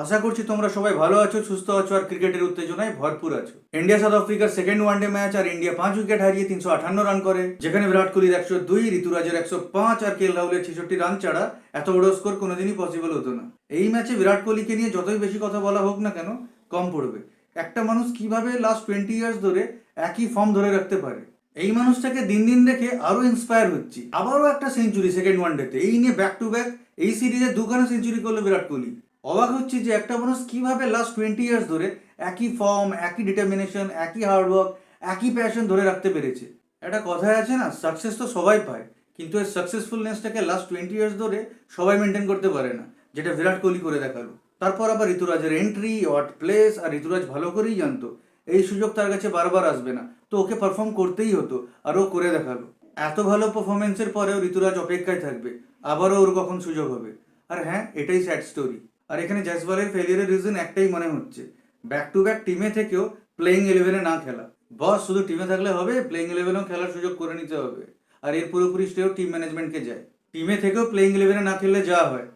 আশা করছি তোমরা সবাই ভালো আছো, সুস্থ আছো আর ক্রিকেটের উত্তেজনায় ভরপুর আছো। ইন্ডিয়া সাউথ আফ্রিকার সেকেন্ড ওয়ানডে ম্যাচ আর ইন্ডিয়া 5 উইকেট হারিয়ে 358 রান করে, যেখানে বিরাট কোহলির 102, ঋতুরাজের 105 আর কে এল রাহুলের 66 রান ছাড়া এত বড় স্কোর কোনোদিনই পসিবল হতো না। এই ম্যাচে বিরাট কোহলিকে নিয়ে যতই বেশি কথা বলা হোক না কেন কম পড়বে। একটা মানুষ কিভাবে লাস্ট 20 ইয়ার্স ধরে একই ফর্ম ধরে রাখতে পারে, এই মানুষটাকে দিন দিন দেখে আরো ইন্সপায়ার হচ্ছি। আবারও একটা সেঞ্চুরি সেকেন্ড ওয়ানডেতে, এই নিয়ে ব্যাক টু ব্যাক এই সিরিজে দুখানা সেঞ্চুরি করলো বিরাট কোহলি। অবাক হচ্ছে যে একটা মানুষ কিভাবে লাস্ট 20 ইয়ার্স ধরে একই ফর্ম, একই ডিটারমিনেশন, একই হার্ডওয়ার্ক, একই প্যাশন ধরে রাখতে পেরেছে। একটা কথায় আছে না, সাকসেস তো সবাই পায়, কিন্তু এই সাকসেসফুলনেসটাকে লাস্ট 20 ইয়ার্স ধরে সবাই মেনটেন করতে পারে না, যেটা বিরাট কোহলি করে দেখালো। তারপর আবার ঋতুরাজের এন্ট্রি, ওয়াট প্লেস, আর ঋতুরাজ ভালো করেই জানতো এই সুযোগ তার কাছে বারবার আসবে না, তো ওকে পারফর্ম করতেই হতো, আর ও করে দেখালো। এত ভালো পারফরমেন্সের পরেও ঋতুরাজ অপেক্ষায় থাকবে আবারও ওর কখন সুযোগ হবে। আর হ্যাঁ, এটাই স্যাড স্টোরি। আর এখানে জয়সওয়ালের ফেলিয়ারের রিজন একটাই মনে হচ্ছে, ব্যাক টু ব্যাক টিমে থেকেও প্লেইং ইলেভেনে না খেলা। বস শুধু টিমে থাকলে হবে, প্লেইং ইলেভেনেও খেলার সুযোগ করে নিতে হবে। আর এর পুরোপুরি শ্রেয় টিম ম্যানেজমেন্টকে যায়। টিমে থেকেও প্লেইং ইলেভেনে না খেললে যা হয়,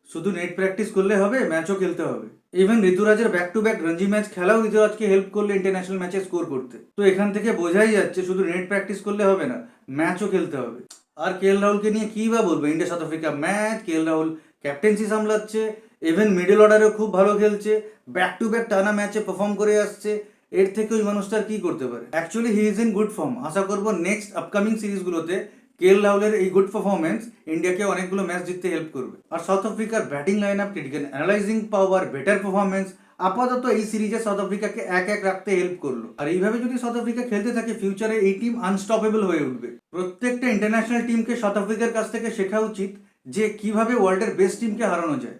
শুধু নেট প্র্যাকটিস করলে হবে, ম্যাচও খেলতে হবে। ইভেন ঋতুরাজের back to back Ranji match খেলাও ঋতুরাজকে হেল্প করলে ইন্টারন্যাশনাল ম্যাচে স্কোর করতে। তো এখান থেকে বোঝাই যাচ্ছে শুধু নেট প্র্যাকটিস করলে হবে না, ম্যাচও খেলতে হবে। আর কে এল রাহুলকে নিয়ে কী বা বলবো, ইন্ডিয়া সাউথ আফ্রিকা ম্যাচ, কে এল রাহুল ক্যাপ্টেন্সি সামলাচ্ছে, ইভেন মিডল অর্ডারেও খুব ভালো খেলছে, ব্যাক টু ব্যাক টানা ম্যাচে পারফর্ম করে আসছে। এর থেকে ওই মানুষটার কি করতে পারে? Actually he is in good form. আশা করবো নেক্সট আপকামিং সিরিজগুলোতে কে এল রাহুলের এই গুড পারফরমেন্স ইন্ডিয়াকে অনেকগুলো ম্যাচ জিততে হেল্প করবে। আর সাউথ আফ্রিকার batting line up, critical analysing power, better performance আপাতত এই সিরিজে সাউথ আফ্রিকাকে এক এক রাখতে হেল্প করলো। আর এইভাবে যদি সাউথ আফ্রিকা খেলতে থাকে, ফিউচারে এই টিম আনস্টপেবল হয়ে উঠবে। প্রত্যেকটা ইন্টারন্যাশনাল টিমকে সাউথ আফ্রিকার কাছ থেকে শেখা উচিত যে কিভাবে ওয়ার্ল্ডের বেস্ট টিমকে হারানো যায়।